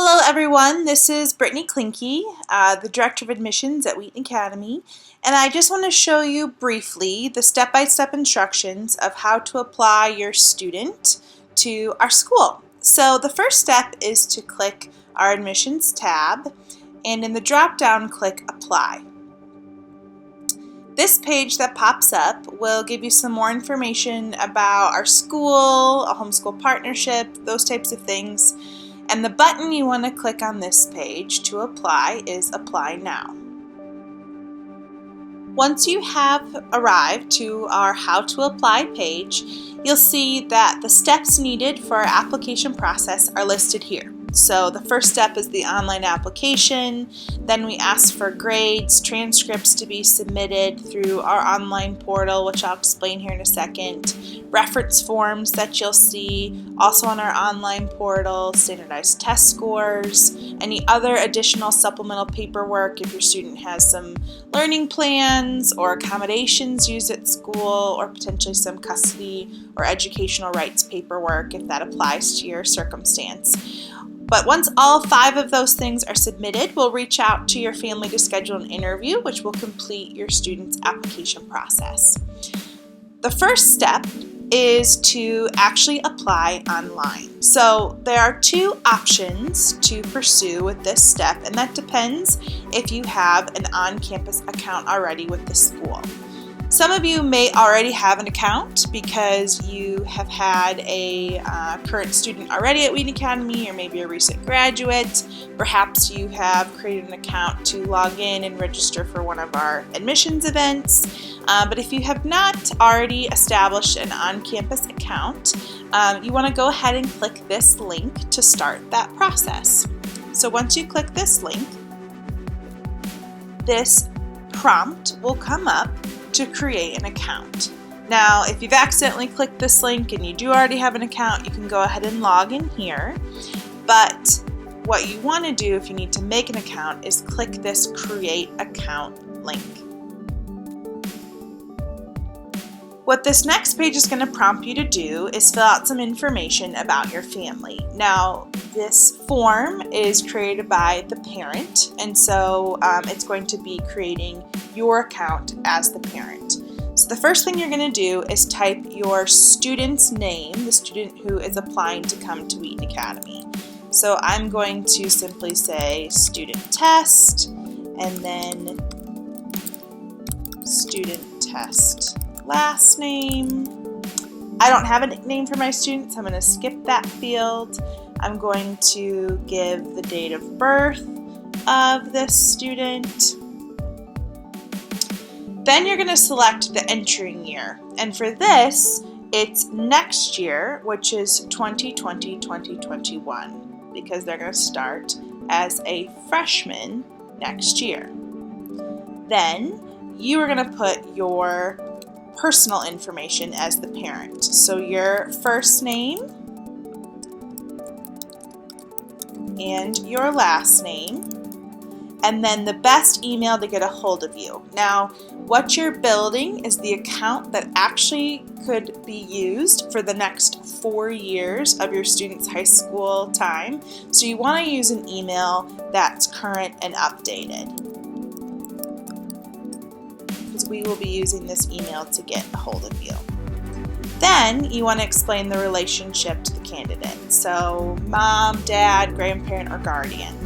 Hello everyone, this is Brittany Klinke, the Director of Admissions at Wheaton Academy, and I just want to show you briefly the step-by-step instructions of how to apply your student to our school. So the first step is to click our Admissions tab, and in the drop-down click Apply. This page that pops up will give you some more information about our school, a homeschool partnership, those types of things. And the button you want to click on this page to apply is Apply Now. Once you have arrived to our How to Apply page, you'll see that the steps needed for our application process are listed here. So the first step is the online application, then we ask for grades, transcripts to be submitted through our online portal, which I'll explain here in a second, reference forms that you'll see also on our online portal, standardized test scores, any other additional supplemental paperwork if your student has some learning plans or accommodations used at school, or potentially some custody or educational rights paperwork if that applies to your circumstance. But once all 5 of those things are submitted, we'll reach out to your family to schedule an interview, which will complete your student's application process. The first step is to actually apply online. So there are 2 options to pursue with this step, and that depends if you have an on-campus account already with the school. Some of you may already have an account because you have had a current student already at Wheaton Academy, or maybe a recent graduate. Perhaps you have created an account to log in and register for one of our admissions events. But if you have not already established an on-campus account, you want to go ahead and click this link to start that process. So once you click this link, this prompt will come up to create an account. Now, if you've accidentally clicked this link and you do already have an account, you can go ahead and log in here. But what you want to do if you need to make an account is click this Create Account link. What this next page is going to prompt you to do is fill out some information about your family. Now, this form is created by the parent, and so it's going to be creating your account as the parent. So the first thing you're going to do is type your student's name, the student who is applying to come to Wheaton Academy. So I'm going to simply say student test, and then student test last name. I don't have a nickname for my student, so I'm going to skip that field. I'm going to give the date of birth of this student. Then you're going to select the entering year, and for this, it's next year, which is 2020-2021, because they're going to start as a freshman next year. Then you are going to put your personal information as the parent. So your first name and your last name, and then the best email to get a hold of you. Now, what you're building is the account that actually could be used for the next 4 years of your student's high school time. So you want to use an email that's current and updated, because we will be using this email to get a hold of you. Then you want to explain the relationship to the candidate. So mom, dad, grandparent, or guardian.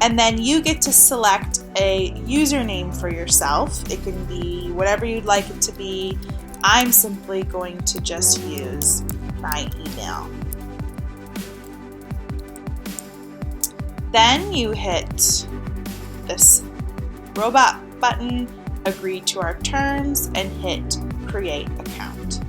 And then you get to select a username for yourself. It can be whatever you'd like it to be. I'm simply going to just use my email. Then you hit this robot button, agree to our terms, and hit create account.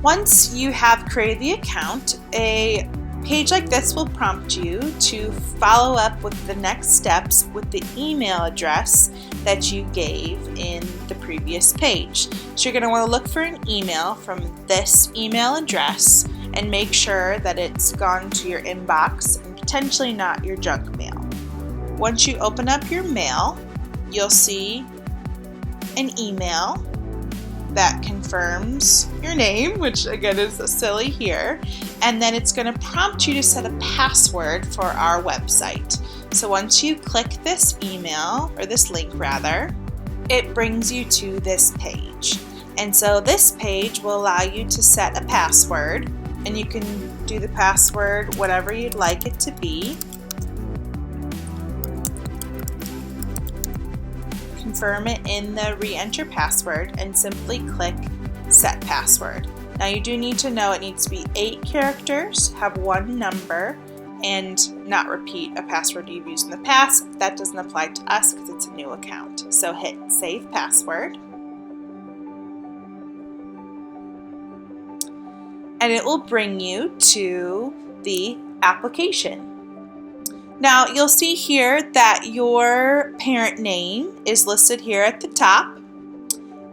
Once you have created the account, a page like this will prompt you to follow up with the next steps with the email address that you gave in the previous page. So you're going to want to look for an email from this email address and make sure that it's gone to your inbox and potentially not your junk mail. Once you open up your mail, you'll see an email that confirms your name, which again is silly here, and then it's going to prompt you to set a password for our website. So once you click this email, or this link rather, it brings you to this page. And so this page will allow you to set a password, and you can do the password whatever you'd like it to be. Confirm it in the re-enter password and simply click set password. Now you do need to know it needs to be 8 characters, have 1 number, and not repeat a password you've used in the past. That doesn't apply to us because it's a new account. So hit save password. And it will bring you to the application. Now you'll see here that your parent name is listed here at the top.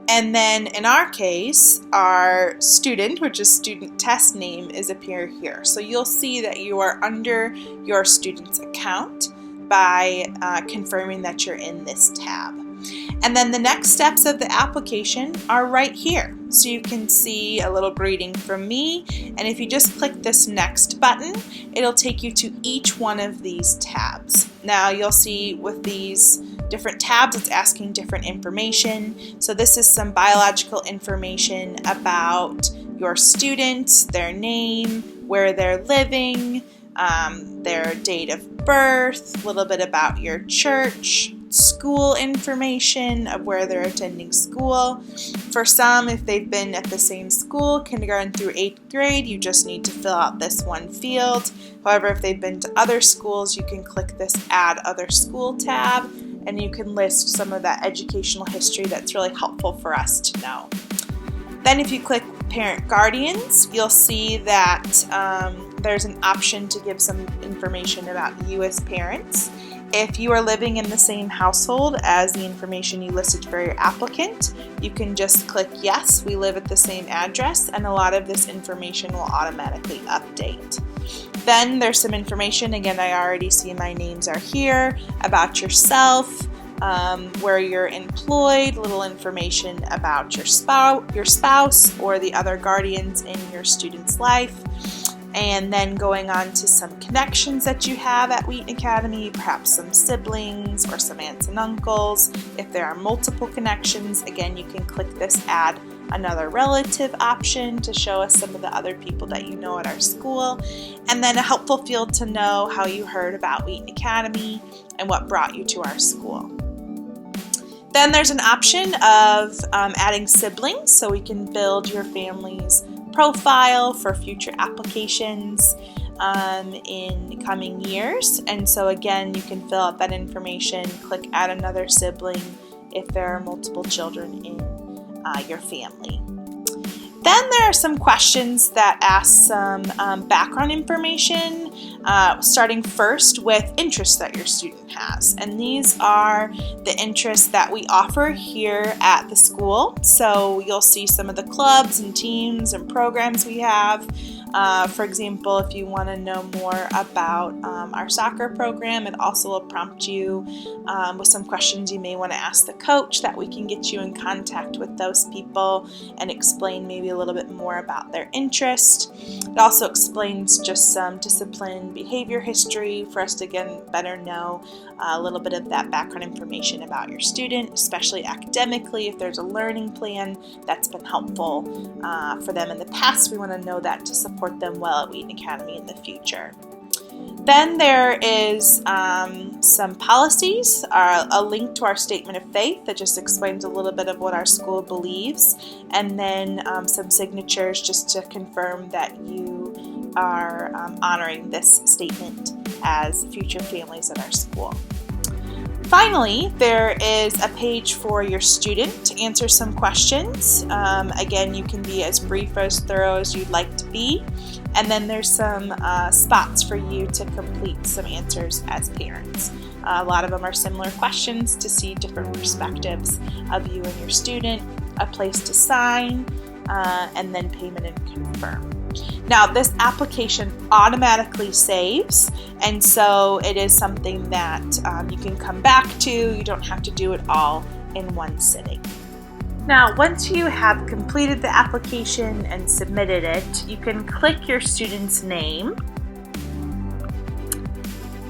And then in our case, our student, which is student test name, is appear here. So you'll see that you are under your student's account by confirming that you're in this tab. And then the next steps of the application are right here. So you can see a little greeting from me, and if you just click this next button, it'll take you to each one of these tabs. Now you'll see with these different tabs, it's asking different information. So this is some biological information about your students, their name, where they're living, their date of birth, a little bit about your church, school information of where they're attending school. For some, if they've been at the same school, kindergarten through 8th grade, you just need to fill out this one field. However, if they've been to other schools, you can click this Add Other School tab, and you can list some of that educational history that's really helpful for us to know. Then if you click Parent Guardians, you'll see that there's an option to give some information about you as parents. If you are living in the same household as the information you listed for your applicant, you can just click yes, we live at the same address, and a lot of this information will automatically update. Then there's some information, again, I already see my names are here, about yourself, where you're employed, little information about your spouse or the other guardians in your student's life. And then going on to some connections that you have at Wheaton Academy, perhaps some siblings or some aunts and uncles. If there are multiple connections, again, you can click this Add Another Relative option to show us some of the other people that you know at our school. And then a helpful field to know how you heard about Wheaton Academy and what brought you to our school. Then there's an option of adding siblings, so we can build your family's profile for future applications in coming years. And so again, you can fill out that information, click Add Another Sibling if there are multiple children in your family. Then there are some questions that ask some background information, starting first with interests that your student has. And these are the interests that we offer here at the school. So you'll see some of the clubs and teams and programs we have. For example, if you want to know more about our soccer program, it also will prompt you with some questions you may want to ask the coach, that we can get you in contact with those people and explain maybe a little bit more about their interest. It also explains just some discipline behavior history for us to, again, better know a little bit of that background information about your student, especially academically. If there's a learning plan that's been helpful for them in the past, we want to know that to support them well at Wheaton Academy in the future. Then there is some policies, a link to our statement of faith that just explains a little bit of what our school believes, and then some signatures just to confirm that you are honoring this statement as future families at our school. Finally, there is a page for your student to answer some questions. Again, you can be as brief, as thorough as you'd like to be. And then there's some spots for you to complete some answers as parents. A lot of them are similar questions to see different perspectives of you and your student, a place to sign, and then payment and confirm. Now, this application automatically saves, and so it is something that you can come back to. You don't have to do it all in one sitting. Now, once you have completed the application and submitted it, you can click your student's name,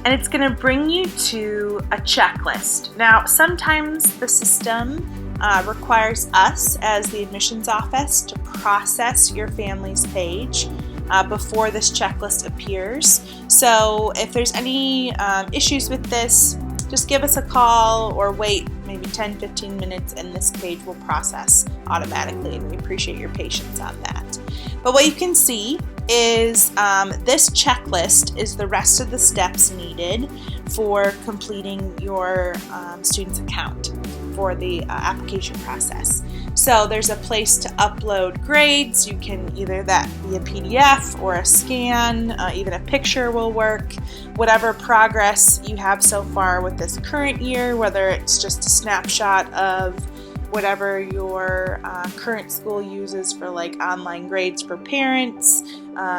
and it's going to bring you to a checklist. Now, sometimes the system requires us as the admissions office to process your family's page before this checklist appears. So if there's any issues with this, just give us a call or wait maybe 10-15 minutes and this page will process automatically, and we appreciate your patience on that. But what you can see is this checklist is the rest of the steps needed for completing your student's account for the application process. So there's a place to upload grades. You can either that be a PDF or a scan, even a picture will work. Whatever progress you have so far with this current year, whether it's just a snapshot of whatever your current school uses for like online grades for parents,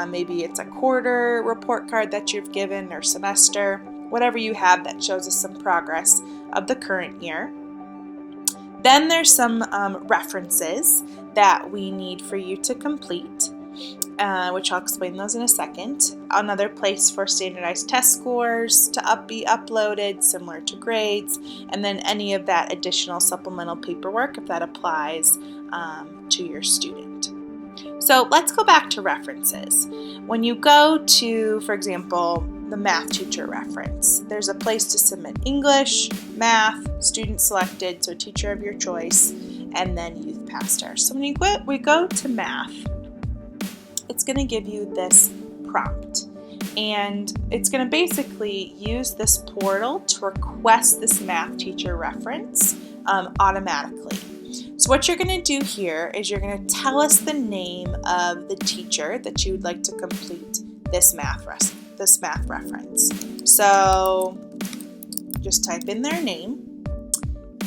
maybe it's a quarter report card that you've given or semester, whatever you have that shows us some progress of the current year. Then there's some references that we need for you to complete, which I'll explain those in a second. Another place for standardized test scores to be uploaded, similar to grades, and then any of that additional supplemental paperwork if that applies to your student. So let's go back to references. When you go to, for example, the math teacher reference, there's a place to submit English, math, student selected, so teacher of your choice, and then youth pastor. So when we go to math, it's going to give you this prompt, and it's going to basically use this portal to request this math teacher reference automatically. So what you're going to do here is you're going to tell us the name of the teacher that you would like to complete this math reference. So just type in their name,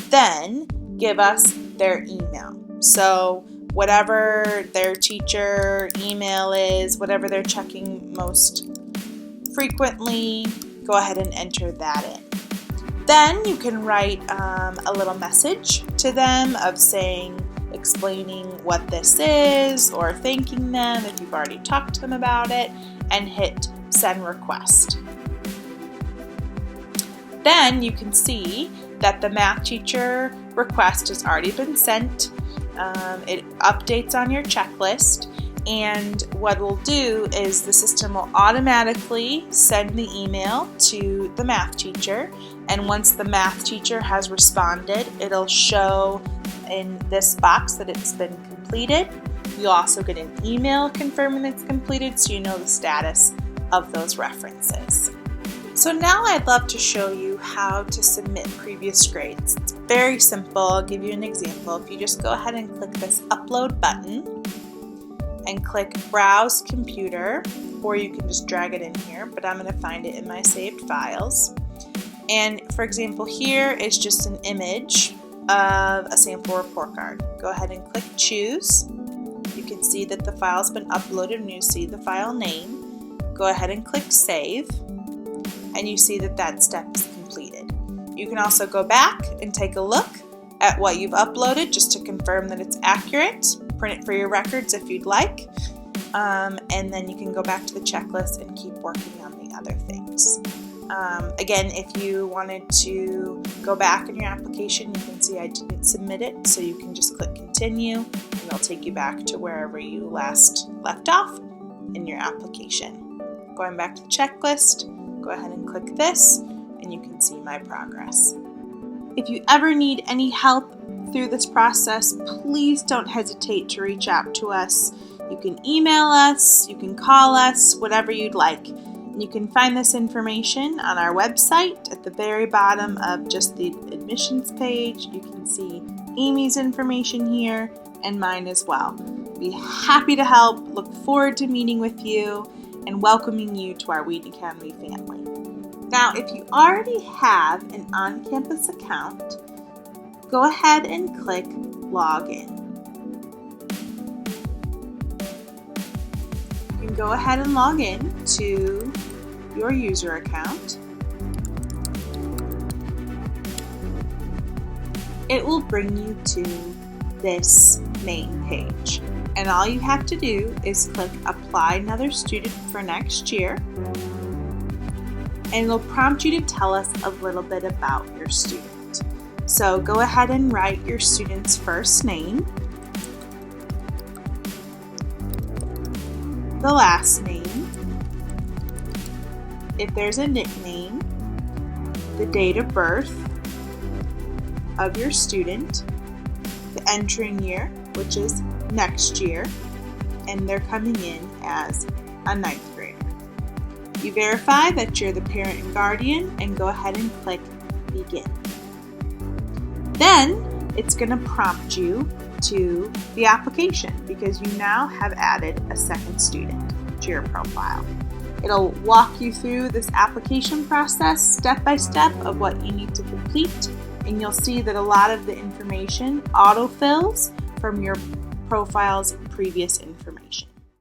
then give us their email. So whatever their teacher email is, whatever they're checking most frequently, go ahead and enter that in. Then you can write a little message to them of explaining what this is or thanking them if you've already talked to them about it, and hit send request. Then you can see that the math teacher request has already been sent. It updates on your checklist, and what it'll do is the system will automatically send the email to the math teacher, and once the math teacher has responded, it'll show in this box that it's been completed. You'll also get an email confirming it's completed, so you know the status of those references. So now I'd love to show you how to submit previous grades. It's very simple. I'll give you an example. If you just go ahead and click this upload button and click browse computer, or you can just drag it in here, but I'm going to find it in my saved files. And for example, here is just an image of a sample report card. Go ahead and click choose. You can see that the file's been uploaded and you see the file name. Go ahead and click save, and you see that that step is completed. You can also go back and take a look at what you've uploaded just to confirm that it's accurate. Print it for your records if you'd like, and then you can go back to the checklist and keep working on the other things. Again, if you wanted to go back in your application, you can see I didn't submit it, so you can just click continue and it'll take you back to wherever you last left off in your application. Going back to the checklist, go ahead and click this and you can see my progress. If you ever need any help through this process, please don't hesitate to reach out to us. You can email us, you can call us, whatever you'd like. You can find this information on our website at the very bottom of just the admissions page. You can see Amy's information here and mine as well. Be happy to help, look forward to meeting with you and welcoming you to our Wheaton Academy family. Now, if you already have an on-campus account, go ahead and click Login. You can go ahead and log in to your user account. It will bring you to this main page. And all you have to do is click Apply Another Student for next year. And it'll prompt you to tell us a little bit about your student. So go ahead and write your student's first name, the last name, if there's a nickname, the date of birth of your student, the entering year, which is next year, and they're coming in as a 9th grader. You verify that you're the parent and guardian and go ahead and click Begin. Then it's going to prompt you to the application because you now have added a second student to your profile. It'll walk you through this application process step by step of what you need to complete, and you'll see that a lot of the information autofills from your profile's previous information.